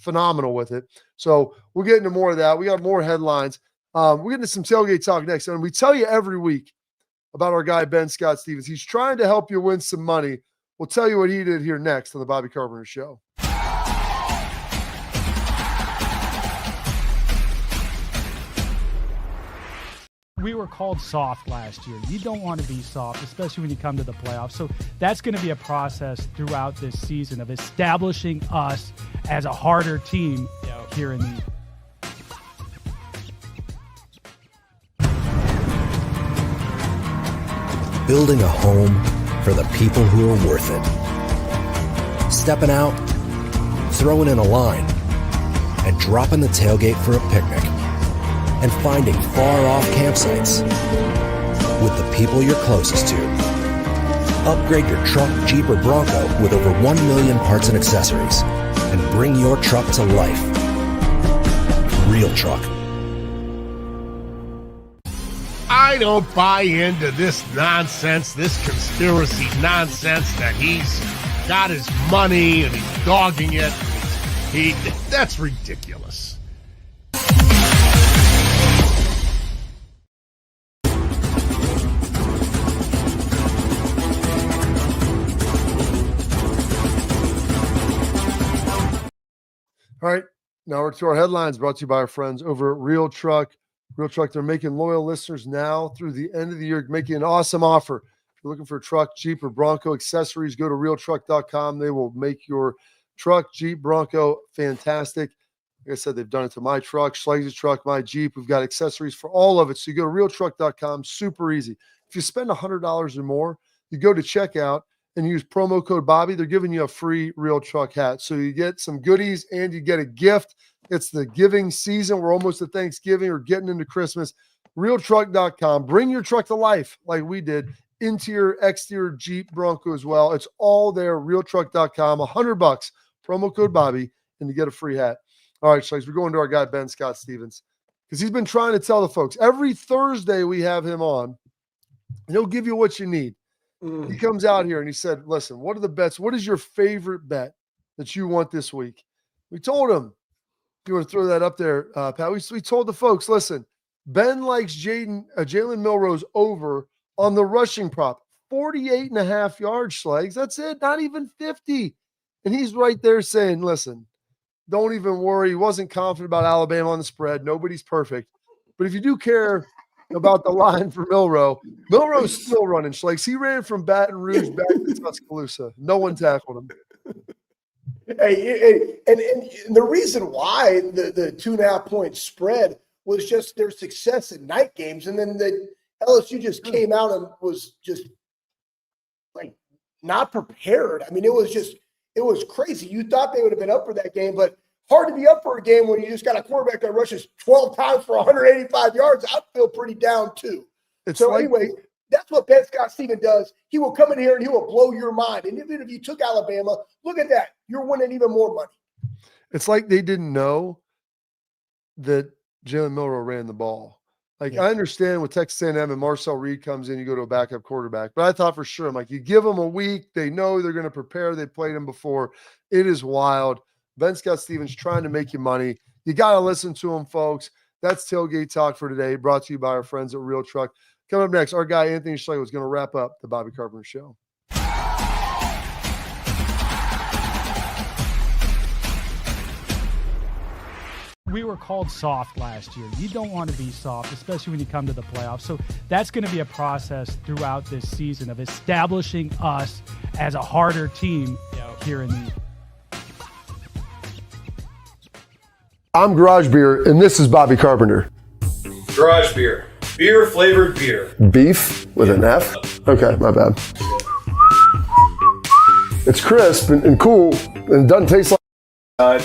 A: phenomenal with it. So we'll get into more of that. We got more headlines. We'll get into some tailgate talk next. And we tell you every week about our guy, Ben Scott Stevens. He's trying to help you win some money. We'll tell you what he did here next on the Bobby Carpenter Show.
F: We were called soft last year. You don't want to be soft, especially when you come to the playoffs. So that's going to be a process throughout this season of establishing us as a harder team here in the
H: Building a home for the people who are worth it. Stepping out, throwing in a line, and dropping the tailgate for a picnic. And finding far-off campsites with the people you're closest to. Upgrade your truck, Jeep, or Bronco with over 1 million parts and accessories. And bring your truck to life. Real Truck.
G: I don't buy into this nonsense, this conspiracy nonsense that he's got his money and he's dogging it. That's ridiculous.
A: All right, now we're to our headlines brought to you by our friends over at Real Truck. Real Truck, they're making loyal listeners now through the end of the year, making an awesome offer. If you're looking for a truck, Jeep, or Bronco accessories, go to realtruck.com. They will make your truck, Jeep, Bronco fantastic. Like I said, they've done it to my truck, Schlegel's truck, my Jeep. We've got accessories for all of it. So you go to realtruck.com, super easy. If you spend $100 or more, you go to checkout and use promo code Bobby. They're giving you a free Real Truck hat. So you get some goodies and you get a gift. It's the giving season. We're almost at Thanksgiving or getting into Christmas. Realtruck.com. Bring your truck to life like we did. Interior, exterior, Jeep, Bronco as well. It's all there. Realtruck.com. $100. Promo code Bobby, and you get a free hat. All right, Schlegel, we're going to our guy, Ben Scott Stevens, because he's been trying to tell the folks. Every Thursday we have him on, and he'll give you what you need. He comes out here and he said, listen, what are the bets? What is your favorite bet that you want this week? We told him, if you want to throw that up there, Pat, we told the folks, listen, Ben likes Jalen Milroe's over on the rushing prop, 48.5 yards, Schlegs. That's it, not even 50. And he's right there saying, listen, don't even worry. He wasn't confident about Alabama on the spread. Nobody's perfect. But if you do care about the line for Milroe's still running, Schlegs. He ran from Baton Rouge back to Tuscaloosa. No one tackled him.
B: Hey, and the reason why the 2.5 point spread was just their success in night games. And then the LSU just came out and was just like not prepared. I mean, it was crazy. You thought they would have been up for that game, but hard to be up for a game when you just got a quarterback that rushes 12 times for 185 yards. I feel pretty down too. Anyway, that's what Ben Scott Stevens does. He will come in here and he will blow your mind. And even if you took Alabama, look at that. You're winning even more money.
A: It's like they didn't know that Jalen Milroe ran the ball. Like, I understand with Texas A&M and Marcel Reed comes in, you go to a backup quarterback. But I thought for sure, I'm like, you give them a week. They know they're going to prepare. They played him before. It is wild. Ben Scott Stevens trying to make you money. You got to listen to him, folks. That's Tailgate Talk for today, brought to you by our friends at Real Truck. Coming up next, our guy Anthony Schlegel is going to wrap up the Bobby Carpenter Show.
F: We were called soft last year. You don't want to be soft, especially when you come to the playoffs. So that's going to be a process throughout this season of establishing us as a harder team here in the
A: I'm Garage Beer, and this is Bobby Carpenter.
D: Garage beer. Beer flavored beer.
A: Beef with an F? Okay, my bad. It's crisp and cool, and it doesn't taste like...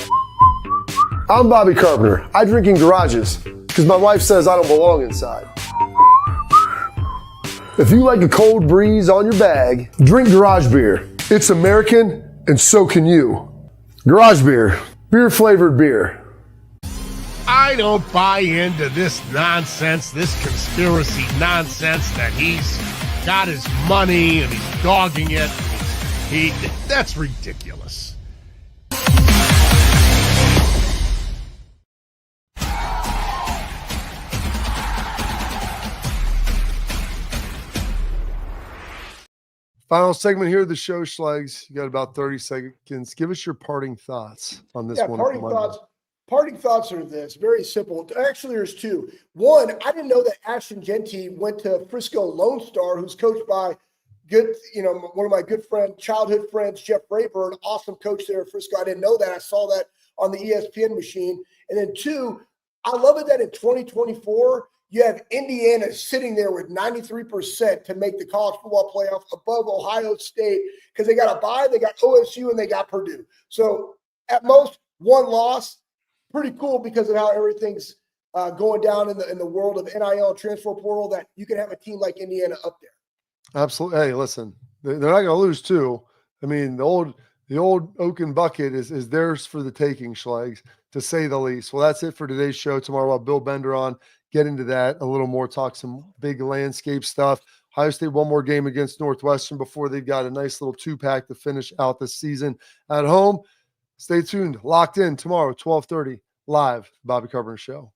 A: I'm Bobby Carpenter. I drink in garages because my wife says I don't belong inside. If you like a cold breeze on your bag, drink Garage Beer. It's American, and so can you. Garage Beer. Beer flavored beer.
G: I don't buy into this nonsense, this conspiracy nonsense that he's got his money and he's dogging it. That's ridiculous.
A: Final segment here of the show, Schlegs. You got about 30 seconds. Give us your parting thoughts on this one.
B: Parting thoughts are this, very simple. Actually, there's two. One, I didn't know that Ashton Genty went to Frisco Lone Star, who's coached by one of my good childhood friends, Jeff Rayburn, awesome coach there at Frisco. I didn't know that. I saw that on the ESPN machine. And then two, I love it that in 2024, you have Indiana sitting there with 93% to make the college football playoff above Ohio State because they got a bye, they got OSU, and they got Purdue. So at most, one loss. Pretty cool because of how everything's going down in the world of NIL and transfer portal, that you can have a team like Indiana up there.
A: Absolutely. Hey, listen, they're not going to lose too. I mean, the old Oaken bucket is theirs for the taking, Schlegs, to say the least. Well, that's it for today's show. Tomorrow we'll have Bill Bender on, get into that a little more, talk some big landscape stuff. Ohio State, one more game against Northwestern before they've got a nice little 2-pack to finish out the season at home. Stay tuned. Locked in tomorrow, 12:30, live, Bobby Carpenter Show.